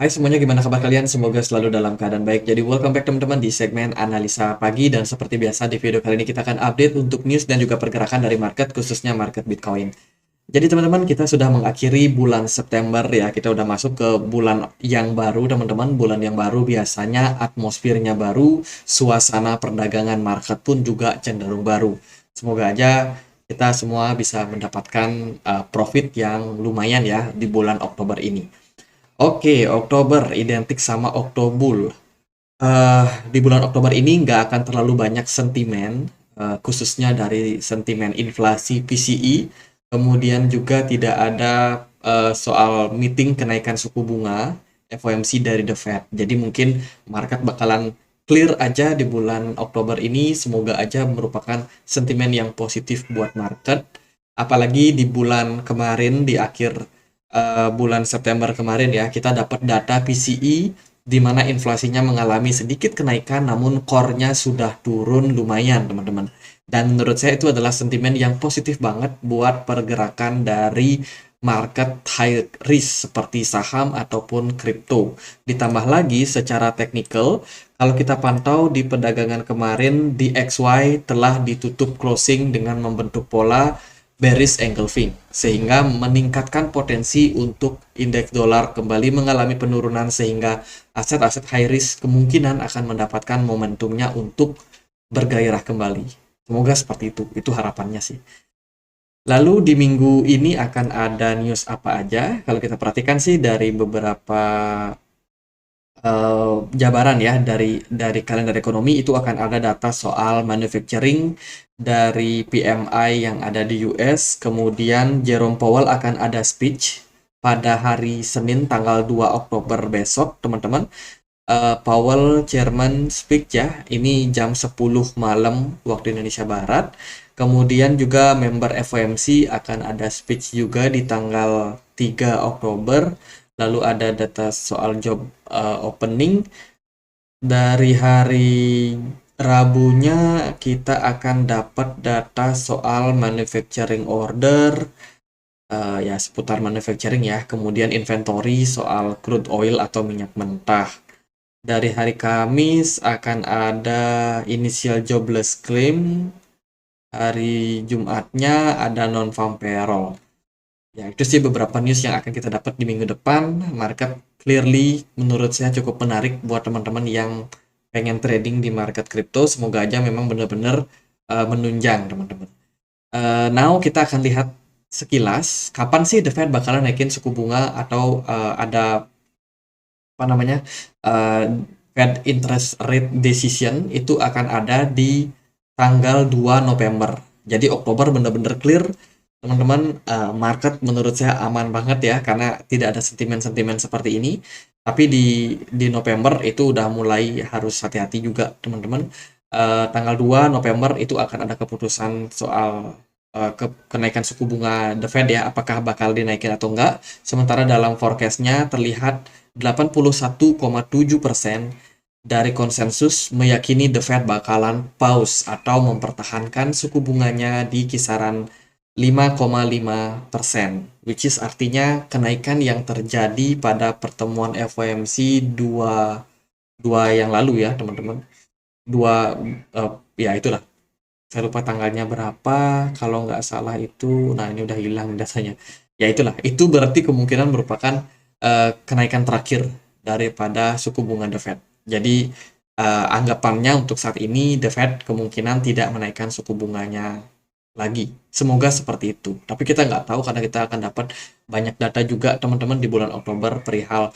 Hai semuanya, gimana kabar kalian? Semoga selalu dalam keadaan baik. Jadi welcome back teman-teman di segmen analisa pagi, dan seperti biasa di video kali ini kita akan update untuk news dan juga pergerakan dari market, khususnya market Bitcoin. Jadi teman-teman, kita sudah mengakhiri bulan September ya. Kita udah masuk ke bulan yang baru teman-teman. Bulan yang baru biasanya atmosfernya baru, suasana perdagangan market pun juga cenderung baru. Semoga aja kita semua bisa mendapatkan profit yang lumayan ya di bulan Oktober ini. Oke, Oktober identik sama Oktobul. Di bulan Oktober ini nggak akan terlalu banyak sentimen, khususnya dari sentimen inflasi PCE. Kemudian juga tidak ada soal meeting kenaikan suku bunga FOMC dari The Fed. Jadi mungkin market bakalan clear aja di bulan Oktober ini. Semoga aja merupakan sentimen yang positif buat market. Apalagi di bulan kemarin, di akhir bulan September kemarin ya, kita dapat data PCE di mana inflasinya mengalami sedikit kenaikan, namun core-nya sudah turun lumayan, teman-teman. Dan menurut saya itu adalah sentimen yang positif banget buat pergerakan dari market high risk seperti saham ataupun kripto. Ditambah lagi secara teknikal, kalau kita pantau di perdagangan kemarin, DXY telah ditutup closing dengan membentuk pola bearish engulfing, sehingga meningkatkan potensi untuk indeks dolar kembali mengalami penurunan, sehingga aset-aset high risk kemungkinan akan mendapatkan momentumnya untuk bergairah kembali. Semoga seperti itu harapannya sih. Lalu di minggu ini akan ada news apa aja? Kalau kita perhatikan sih dari beberapa jabaran ya, dari kalender ekonomi itu akan ada data soal manufacturing dari PMI yang ada di US. Kemudian Jerome Powell akan ada speech pada hari Senin tanggal 2 Oktober besok, teman-teman. Powell Chairman speak ya, ini jam 10 malam waktu Indonesia Barat. Kemudian juga member FOMC akan ada speech juga di tanggal 3 Oktober. Lalu ada data soal job opening. Dari hari Rabunya kita akan dapat data soal manufacturing order, ya seputar manufacturing ya. Kemudian inventory soal crude oil atau minyak mentah. Dari hari Kamis akan ada initial jobless claim. Hari Jumatnya ada non-farm payroll. Ya, itu sih beberapa news yang akan kita dapat di minggu depan. Market clearly menurut saya cukup menarik buat teman-teman yang pengen trading di market crypto. Semoga aja memang benar-benar menunjang, teman-teman. Now kita akan lihat sekilas kapan sih The Fed bakalan naikin suku bunga, atau ada apa namanya, eh, Fed interest rate decision itu akan ada di tanggal 2 November. Jadi Oktober benar-benar clear, teman-teman. Market menurut saya aman banget ya, karena tidak ada sentimen-sentimen seperti ini. Tapi di November itu udah mulai harus hati-hati juga, teman-teman. Tanggal 2 November itu akan ada keputusan soal kenaikan suku bunga The Fed ya, apakah bakal dinaikin atau enggak. Sementara dalam forecastnya terlihat 81,7% dari konsensus meyakini The Fed bakalan pause atau mempertahankan suku bunganya di kisaran 5,5%, which is artinya kenaikan yang terjadi pada pertemuan FOMC dua, dua yang lalu ya, teman-teman. Dua, ya itulah. Saya lupa tanggalnya berapa, kalau nggak salah itu, nah ini udah hilang dasarnya. Ya itulah, itu berarti kemungkinan merupakan kenaikan terakhir daripada suku bunga The Fed. Jadi anggapannya untuk saat ini The Fed kemungkinan tidak menaikkan suku bunganya lagi. Semoga seperti itu. Tapi kita nggak tahu, karena kita akan dapat banyak data juga teman-teman di bulan Oktober perihal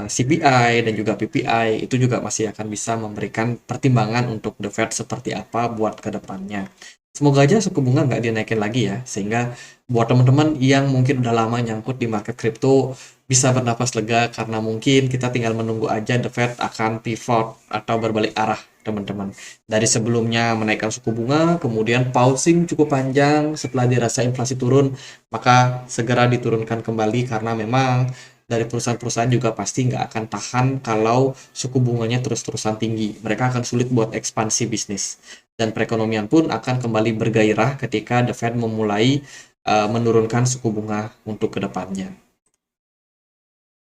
CPI dan juga PPI. Itu juga masih akan bisa memberikan pertimbangan untuk The Fed seperti apa buat ke depannya. Semoga aja suku bunga nggak dinaikin lagi ya, sehingga buat teman-teman yang mungkin udah lama nyangkut di market crypto bisa bernapas lega, karena mungkin kita tinggal menunggu aja The Fed akan pivot atau berbalik arah, teman-teman. Dari sebelumnya menaikkan suku bunga, kemudian pausing cukup panjang, setelah dirasa inflasi turun, maka segera diturunkan kembali, karena memang dari perusahaan-perusahaan juga pasti nggak akan tahan kalau suku bunganya terus-terusan tinggi. Mereka akan sulit buat ekspansi bisnis. Dan perekonomian pun akan kembali bergairah ketika The Fed memulai menurunkan suku bunga untuk kedepannya.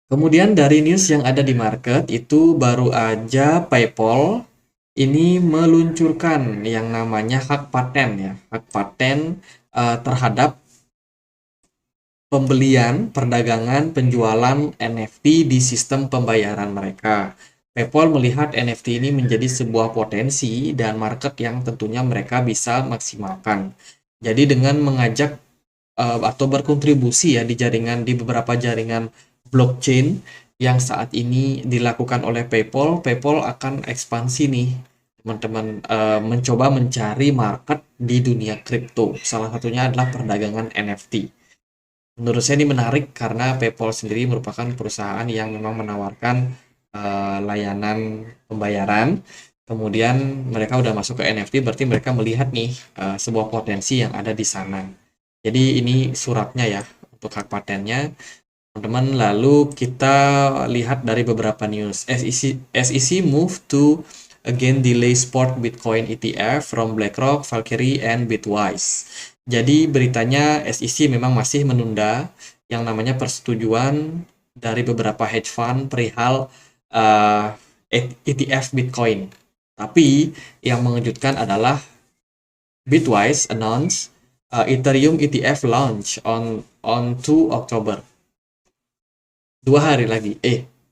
Kemudian dari news yang ada di market itu baru aja PayPal ini meluncurkan yang namanya hak paten ya, hak paten terhadap pembelian, perdagangan, penjualan NFT di sistem pembayaran mereka. PayPal melihat NFT ini menjadi sebuah potensi dan market yang tentunya mereka bisa maksimalkan. Jadi dengan mengajak atau berkontribusi ya di beberapa jaringan blockchain yang saat ini dilakukan oleh PayPal, PayPal akan ekspansi nih teman-teman, mencoba mencari market di dunia kripto. Salah satunya adalah perdagangan NFT. Menurut saya ini menarik karena PayPal sendiri merupakan perusahaan yang memang menawarkan layanan pembayaran. Kemudian mereka udah masuk ke NFT, berarti mereka melihat nih sebuah potensi yang ada di sana. Jadi ini suratnya ya untuk hak patennya, teman-teman. Lalu kita lihat dari beberapa news. SEC move to again delay spot Bitcoin ETF from BlackRock, Valkyrie, and Bitwise. Jadi beritanya SEC memang masih menunda yang namanya persetujuan dari beberapa hedge fund perihal uh, ETF Bitcoin. Tapi yang mengejutkan adalah Bitwise announced Ethereum ETF launch on 2 Oktober. 2 hari lagi.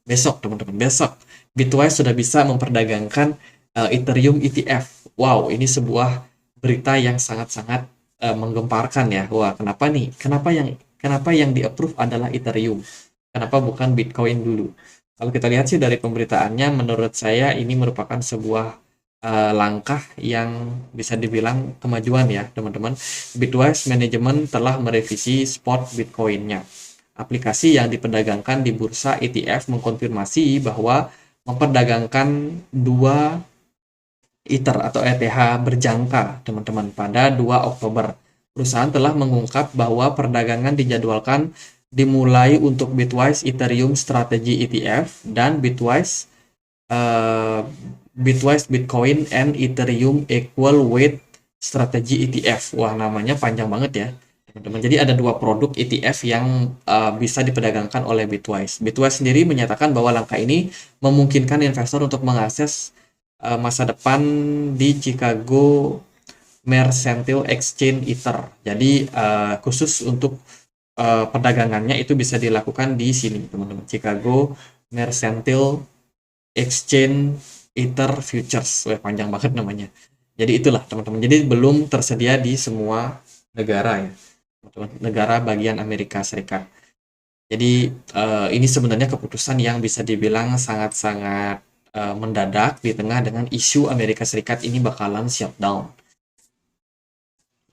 Besok teman-teman, besok Bitwise sudah bisa memperdagangkan Ethereum ETF. Wow, ini sebuah berita yang sangat-sangat menggemparkan ya. Wah, kenapa nih? Kenapa yang di-approve adalah Ethereum? Kenapa bukan Bitcoin dulu? Kalau kita lihat sih dari pemberitaannya, menurut saya ini merupakan sebuah langkah yang bisa dibilang kemajuan ya, teman-teman. Bitwise Management telah merevisi spot Bitcoin-nya. Aplikasi yang diperdagangkan di bursa ETF mengkonfirmasi bahwa memperdagangkan 2 Ether atau ETH berjangka, teman-teman, pada 2 Oktober. Perusahaan telah mengungkap bahwa perdagangan dijadwalkan dimulai untuk Bitwise Ethereum Strategy ETF dan Bitwise Bitcoin and Ethereum Equal Weight Strategy ETF. Wah, namanya panjang banget ya, teman-teman. Jadi ada 2 produk ETF yang bisa diperdagangkan oleh Bitwise. Bitwise sendiri menyatakan bahwa langkah ini memungkinkan investor untuk mengakses masa depan di Chicago Mercantile Exchange Ether. Jadi khusus untuk perdagangannya itu bisa dilakukan di sini, teman-teman. Chicago Mercantile Exchange Ether Futures. Wah, panjang banget namanya. Jadi itulah, teman-teman. Jadi belum tersedia di semua negara ya, teman-teman. Negara bagian Amerika Serikat. Jadi ini sebenarnya keputusan yang bisa dibilang sangat-sangat mendadak di tengah dengan isu Amerika Serikat ini bakalan shutdown.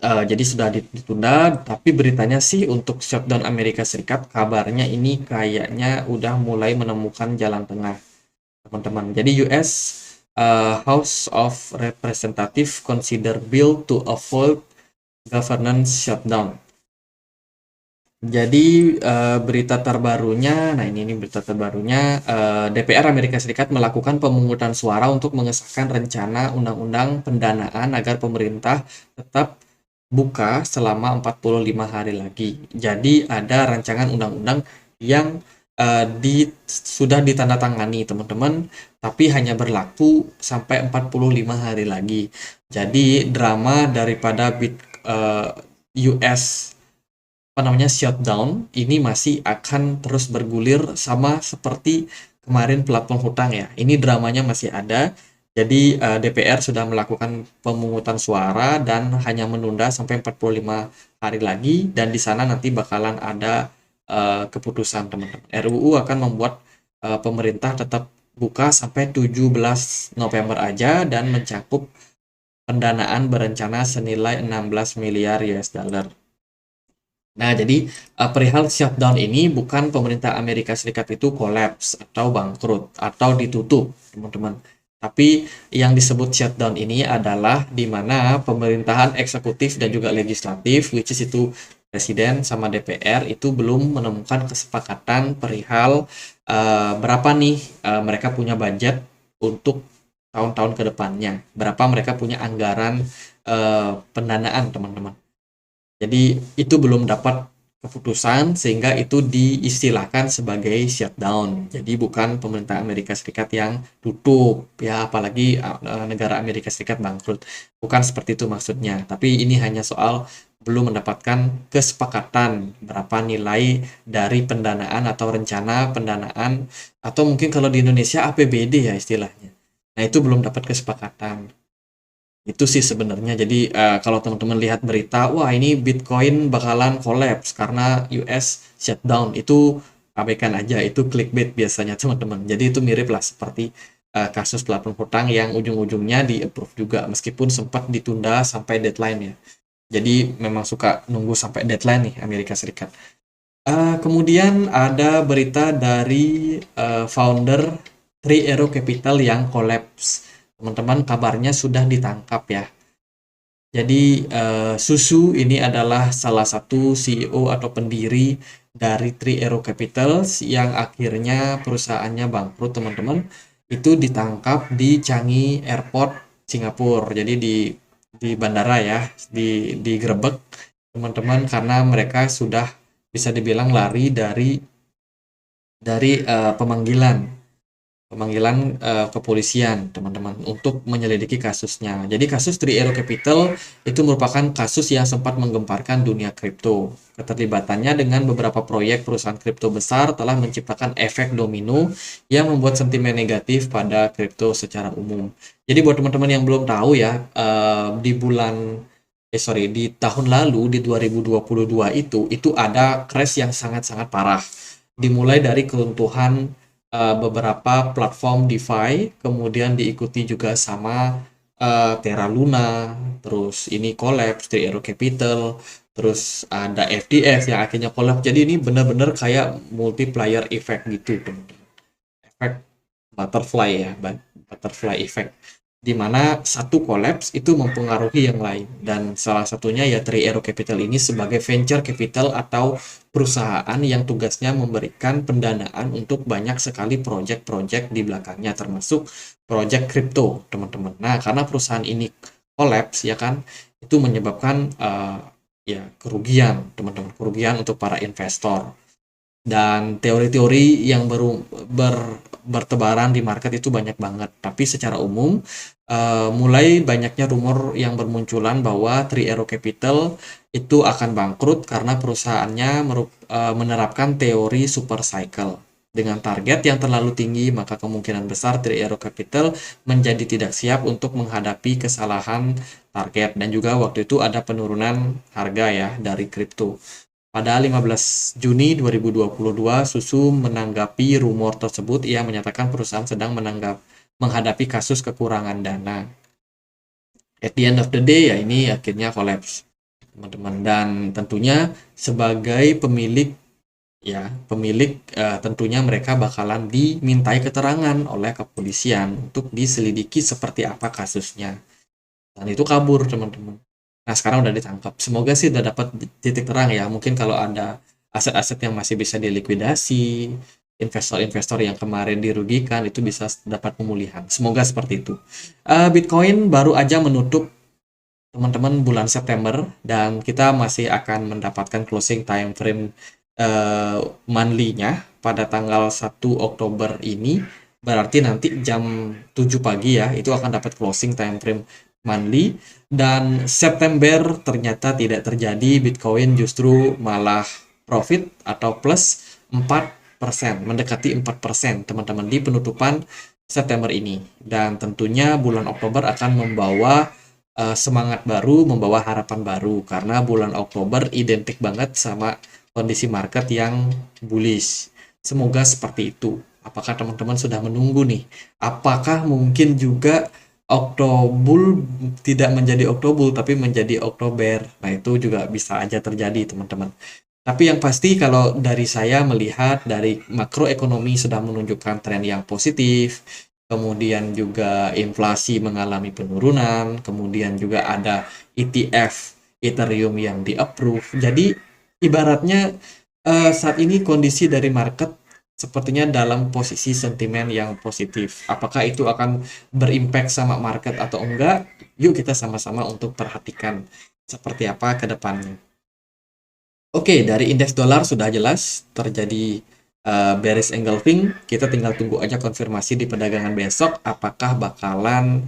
Jadi sudah ditunda, tapi beritanya sih untuk shutdown Amerika Serikat kabarnya ini kayaknya udah mulai menemukan jalan tengah, teman-teman. Jadi US House of Representatives consider bill to avoid governance shutdown. Jadi berita terbarunya, nah ini berita terbarunya, DPR Amerika Serikat melakukan pemungutan suara untuk mengesahkan rencana undang-undang pendanaan agar pemerintah tetap buka selama 45 hari lagi. Jadi ada rancangan undang-undang yang sudah ditandatangani, teman-teman, tapi hanya berlaku sampai 45 hari lagi. Jadi drama daripada US shutdown ini masih akan terus bergulir sama seperti kemarin platform hutang ya. Ini dramanya masih ada. Jadi DPR sudah melakukan pemungutan suara dan hanya menunda sampai 45 hari lagi, dan di sana nanti bakalan ada keputusan, teman-teman. RUU akan membuat pemerintah tetap buka sampai 17 November aja dan mencakup pendanaan berencana senilai 16 miliar US dollar. Nah, jadi perihal shutdown ini bukan pemerintah Amerika Serikat itu kolaps atau bangkrut atau ditutup, teman-teman. Tapi yang disebut shutdown ini adalah di mana pemerintahan eksekutif dan juga legislatif, which is itu presiden sama DPR, itu belum menemukan kesepakatan perihal berapa nih mereka punya budget untuk tahun-tahun ke depannya, berapa mereka punya anggaran pendanaan, teman-teman. Jadi itu belum dapat keputusan sehingga itu diistilahkan sebagai shutdown. Jadi bukan pemerintah Amerika Serikat yang tutup ya, apalagi negara Amerika Serikat bangkrut. Bukan seperti itu maksudnya. Tapi ini hanya soal belum mendapatkan kesepakatan berapa nilai dari pendanaan atau rencana pendanaan, atau mungkin kalau di Indonesia APBD ya istilahnya. Nah, itu belum dapat kesepakatan. Itu sih sebenarnya. Jadi kalau teman-teman lihat berita, wah ini Bitcoin bakalan collapse karena US shutdown, itu abaikan aja, itu clickbait biasanya teman-teman. Jadi itu mirip lah seperti kasus platform hutang yang ujung-ujungnya di approve juga meskipun sempat ditunda sampai deadline ya. Jadi memang suka nunggu sampai deadline nih Amerika Serikat. Kemudian ada berita dari founder Three Arrow Capital yang collapse. Teman-teman, kabarnya sudah ditangkap ya. Jadi Susu ini adalah salah satu CEO atau pendiri dari Three Arrow Capital yang akhirnya perusahaannya bangkrut, teman-teman. Itu ditangkap di Changi Airport, Singapura. Jadi di bandara ya, digerebek teman-teman, karena mereka sudah bisa dibilang lari dari pemanggilan kepolisian, teman-teman, untuk menyelidiki kasusnya. Jadi kasus Three Arrow Capital itu merupakan kasus yang sempat menggemparkan dunia kripto. Keterlibatannya dengan beberapa proyek perusahaan kripto besar telah menciptakan efek domino yang membuat sentimen negatif pada kripto secara umum. Jadi buat teman-teman yang belum tahu ya, di tahun lalu, di 2022 itu ada crash yang sangat-sangat parah. Dimulai dari keruntuhan beberapa platform DeFi, kemudian diikuti juga sama Terra Luna, terus ini collapse, Three Arrow Capital, terus ada FTX yang akhirnya collapse. Jadi ini benar-benar kayak multiplier effect gitu, teman-teman. Efek butterfly ya, butterfly effect, di mana satu collapse itu mempengaruhi yang lain, dan salah satunya ya Three Arrow Capital ini sebagai venture capital atau perusahaan yang tugasnya memberikan pendanaan untuk banyak sekali project-project di belakangnya, termasuk project crypto, teman-teman. Nah, karena perusahaan ini collapse ya kan, itu menyebabkan ya kerugian, teman-teman, kerugian untuk para investor. Dan teori-teori yang bertebaran di market itu banyak banget. Tapi secara umum, mulai banyaknya rumor yang bermunculan bahwa Three Arrow Capital itu akan bangkrut karena perusahaannya menerapkan teori super cycle. Dengan target yang terlalu tinggi, maka kemungkinan besar Three Arrow Capital menjadi tidak siap untuk menghadapi kesalahan target. Dan juga waktu itu ada penurunan harga ya dari kripto. Pada 15 Juni 2022, Susu menanggapi rumor tersebut. Ia menyatakan perusahaan sedang menghadapi kasus kekurangan dana. At the end of the day, ya ini akhirnya collapse, teman-teman. Dan tentunya sebagai pemilik, tentunya mereka bakalan dimintai keterangan oleh kepolisian untuk diselidiki seperti apa kasusnya. Dan itu kabur, teman-teman. Nah, sekarang udah ditangkap. Semoga sih udah dapat titik terang ya. Mungkin kalau ada aset-aset yang masih bisa dilikuidasi, investor-investor yang kemarin dirugikan itu bisa dapat pemulihan. Semoga seperti itu. Bitcoin baru aja menutup, teman-teman, bulan September, dan kita masih akan mendapatkan closing time frame monthly-nya pada tanggal 1 Oktober ini. Berarti nanti jam 7 pagi ya, itu akan dapat closing time frame monthly. Dan September ternyata tidak terjadi, Bitcoin justru malah profit atau plus 4%, mendekati 4%, teman-teman, di penutupan September ini. Dan tentunya bulan Oktober akan membawa semangat baru, membawa harapan baru, karena bulan Oktober identik banget sama kondisi market yang bullish. Semoga seperti itu. Apakah teman-teman sudah menunggu nih? Apakah mungkin juga Oktober tidak menjadi Oktober tapi menjadi Oktober? Nah, itu juga bisa aja terjadi, teman-teman. Tapi yang pasti kalau dari saya melihat dari makroekonomi sudah menunjukkan tren yang positif, kemudian juga inflasi mengalami penurunan, kemudian juga ada ETF Ethereum yang di-approve. Jadi ibaratnya saat ini kondisi dari market sepertinya dalam posisi sentimen yang positif. Apakah itu akan berimpact sama market atau enggak? Yuk kita sama-sama untuk perhatikan seperti apa ke depannya. Oke, dari indeks dolar sudah jelas terjadi bearish engulfing. Kita tinggal tunggu aja konfirmasi di perdagangan besok apakah bakalan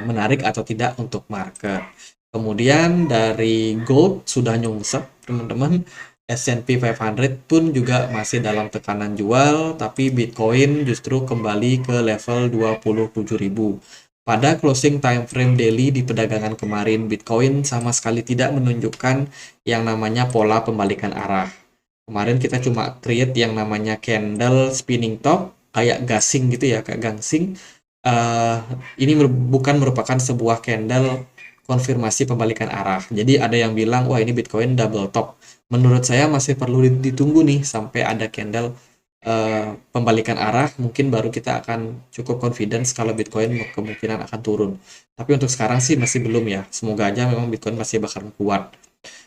menarik atau tidak untuk market. Kemudian dari gold sudah nyungsep, teman-teman. S&P 500 pun juga masih dalam tekanan jual, tapi Bitcoin justru kembali ke level 27.000. Pada closing time frame daily di perdagangan kemarin, Bitcoin sama sekali tidak menunjukkan yang namanya pola pembalikan arah. Kemarin kita cuma create yang namanya candle spinning top, kayak gasing gitu ya, kayak gangsing. Eh, ini bukan merupakan sebuah candle konfirmasi pembalikan arah. Jadi ada yang bilang, wah ini Bitcoin double top. Menurut saya masih perlu ditunggu nih sampai ada candle pembalikan arah, mungkin baru kita akan cukup confidence kalau Bitcoin kemungkinan akan turun. Tapi untuk sekarang sih masih belum ya. Semoga aja memang Bitcoin masih bakal kuat.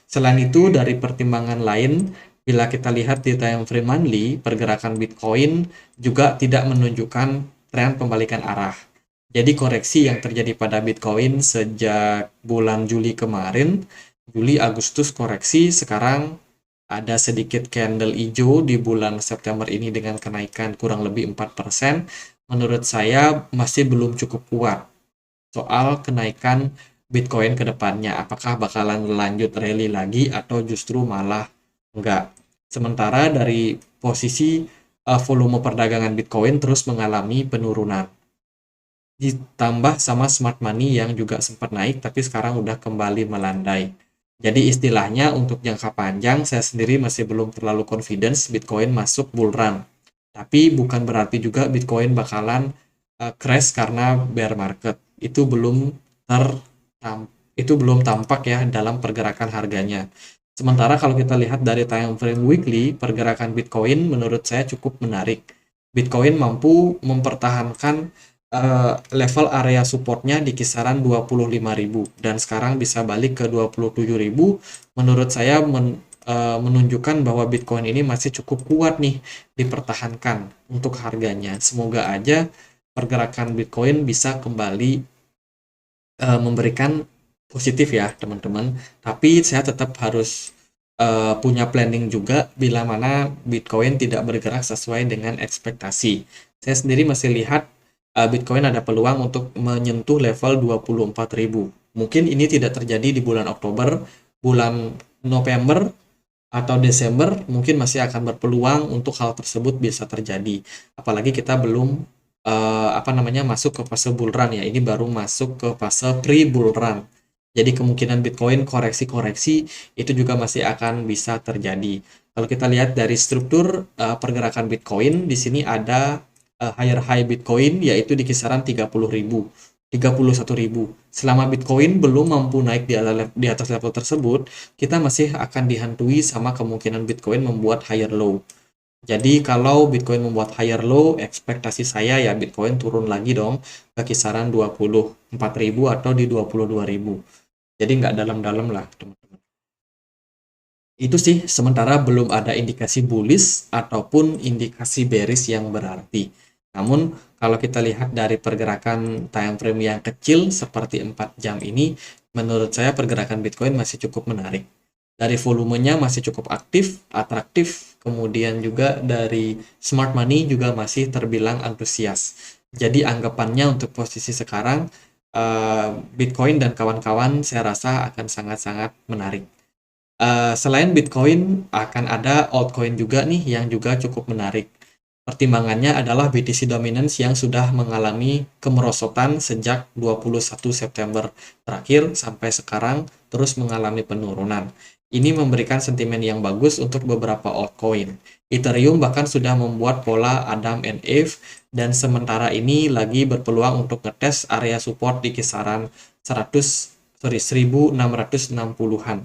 Selain itu, dari pertimbangan lain, bila kita lihat di time frame monthly, pergerakan Bitcoin juga tidak menunjukkan tren pembalikan arah. Jadi koreksi yang terjadi pada Bitcoin sejak bulan Juli kemarin, Juli Agustus koreksi, sekarang ada sedikit candle hijau di bulan September ini dengan kenaikan kurang lebih 4%. Menurut saya masih belum cukup kuat soal kenaikan Bitcoin ke depannya. Apakah bakalan lanjut rally lagi atau justru malah enggak. Sementara dari posisi volume perdagangan Bitcoin terus mengalami penurunan. Ditambah sama smart money yang juga sempat naik tapi sekarang udah kembali melandai. Jadi istilahnya untuk jangka panjang saya sendiri masih belum terlalu confidence Bitcoin masuk bull run. Tapi bukan berarti juga Bitcoin bakalan crash karena bear market. Itu belum tampak ya dalam pergerakan harganya. Sementara kalau kita lihat dari time frame weekly, pergerakan Bitcoin menurut saya cukup menarik. Bitcoin mampu mempertahankan level area supportnya di kisaran 25.000 dan sekarang bisa balik ke 27.000. Menurut saya menunjukkan bahwa Bitcoin ini masih cukup kuat nih dipertahankan untuk harganya. Semoga aja pergerakan Bitcoin bisa kembali memberikan positif ya teman-teman. Tapi saya tetap harus punya planning juga bila mana Bitcoin tidak bergerak sesuai dengan ekspektasi. Saya sendiri masih lihat Bitcoin ada peluang untuk menyentuh level 24.000. Mungkin ini tidak terjadi di bulan Oktober, bulan November atau Desember mungkin masih akan berpeluang untuk hal tersebut bisa terjadi. Apalagi kita belum masuk ke fase bull run ya. Ini baru masuk ke fase pre-bull run. Jadi kemungkinan Bitcoin koreksi-koreksi itu juga masih akan bisa terjadi. Kalau kita lihat dari struktur pergerakan Bitcoin, di sini ada higher high Bitcoin yaitu di kisaran 30.000, 31.000. Selama Bitcoin belum mampu naik di atas level tersebut, kita masih akan dihantui sama kemungkinan Bitcoin membuat higher low. Jadi kalau Bitcoin membuat higher low, ekspektasi saya ya Bitcoin turun lagi dong ke kisaran 24.000 atau di 22.000. Jadi nggak dalam-dalam lah teman-teman. Itu sih sementara belum ada indikasi bullish ataupun indikasi bearish yang berarti. Namun kalau kita lihat dari pergerakan time frame yang kecil seperti 4 jam ini, menurut saya pergerakan Bitcoin masih cukup menarik. Dari volumenya masih cukup aktif, atraktif, kemudian juga dari smart money juga masih terbilang antusias. Jadi anggapannya untuk posisi sekarang, Bitcoin dan kawan-kawan saya rasa akan sangat-sangat menarik. Selain Bitcoin, akan ada altcoin juga nih yang juga cukup menarik. Pertimbangannya adalah BTC Dominance yang sudah mengalami kemerosotan sejak 21 September terakhir sampai sekarang terus mengalami penurunan. Ini memberikan sentimen yang bagus untuk beberapa altcoin. Ethereum bahkan sudah membuat pola Adam and Eve dan sementara ini lagi berpeluang untuk ngetes area support di kisaran 1660-an.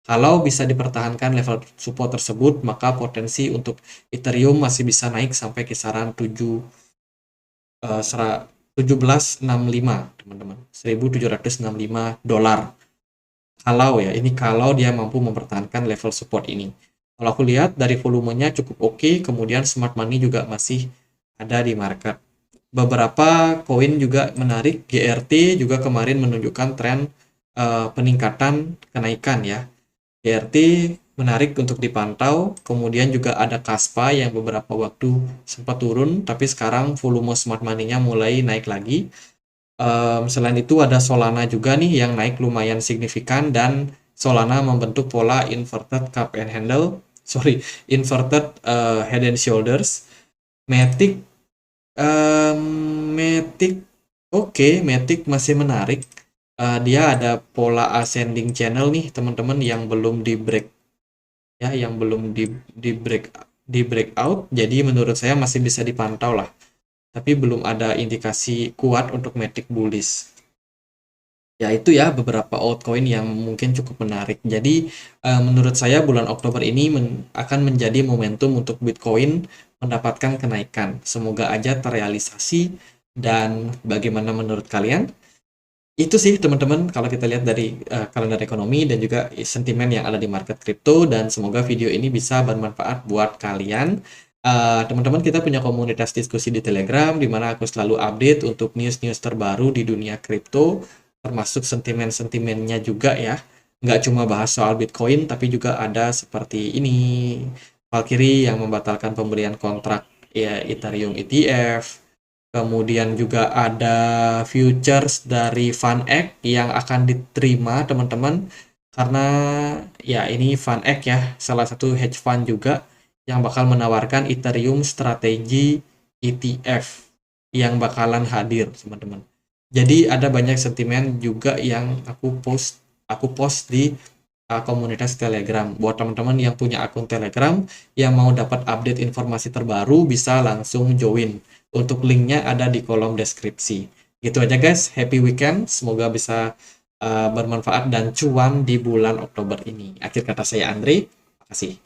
Kalau bisa dipertahankan level support tersebut, maka potensi untuk Ethereum masih bisa naik sampai kisaran 1765, teman-teman. 1765 dolar. Kalau ya, ini kalau dia mampu mempertahankan level support ini. Kalau aku lihat dari volumenya cukup oke, kemudian smart money juga masih ada di market. Beberapa koin juga menarik, GRT juga kemarin menunjukkan tren peningkatan kenaikan ya. GRT menarik untuk dipantau. Kemudian juga ada Kaspa yang beberapa waktu sempat turun, tapi sekarang volume smart money-nya mulai naik lagi. Selain itu ada Solana juga nih yang naik lumayan signifikan, dan Solana membentuk pola inverted cup and handle, sorry, inverted head and shoulders. Matic, em, Matic, oke, Matic masih menarik. Dia ada pola ascending channel nih teman-teman yang belum di break, ya, yang belum di breakout. Jadi menurut saya masih bisa dipantau lah, tapi belum ada indikasi kuat untuk Matic bullish. Ya itu ya beberapa altcoin yang mungkin cukup menarik. Jadi menurut saya bulan Oktober ini akan menjadi momentum untuk Bitcoin mendapatkan kenaikan. Semoga aja terrealisasi. Dan bagaimana menurut kalian? Itu sih teman-teman kalau kita lihat dari kalender ekonomi dan juga sentimen yang ada di market kripto, dan semoga video ini bisa bermanfaat buat kalian. Teman-teman, kita punya komunitas diskusi di Telegram di mana aku selalu update untuk news-news terbaru di dunia kripto, termasuk sentimen-sentimennya juga ya. Nggak cuma bahas soal Bitcoin, tapi juga ada seperti ini, Valkyrie yang membatalkan pembelian kontrak ya Ethereum ETF. Kemudian juga ada futures dari FunEgg yang akan diterima teman-teman, karena ya ini FunEgg ya salah satu hedge fund juga yang bakal menawarkan Ethereum strategi ETF yang bakalan hadir teman-teman. Jadi ada banyak sentimen juga yang aku post di komunitas Telegram. Buat teman-teman yang punya akun Telegram yang mau dapat update informasi terbaru bisa langsung join. Untuk linknya ada di kolom deskripsi. Gitu aja guys, happy weekend. Semoga bisa bermanfaat dan cuan di bulan Oktober ini. Akhir kata saya Andre, makasih.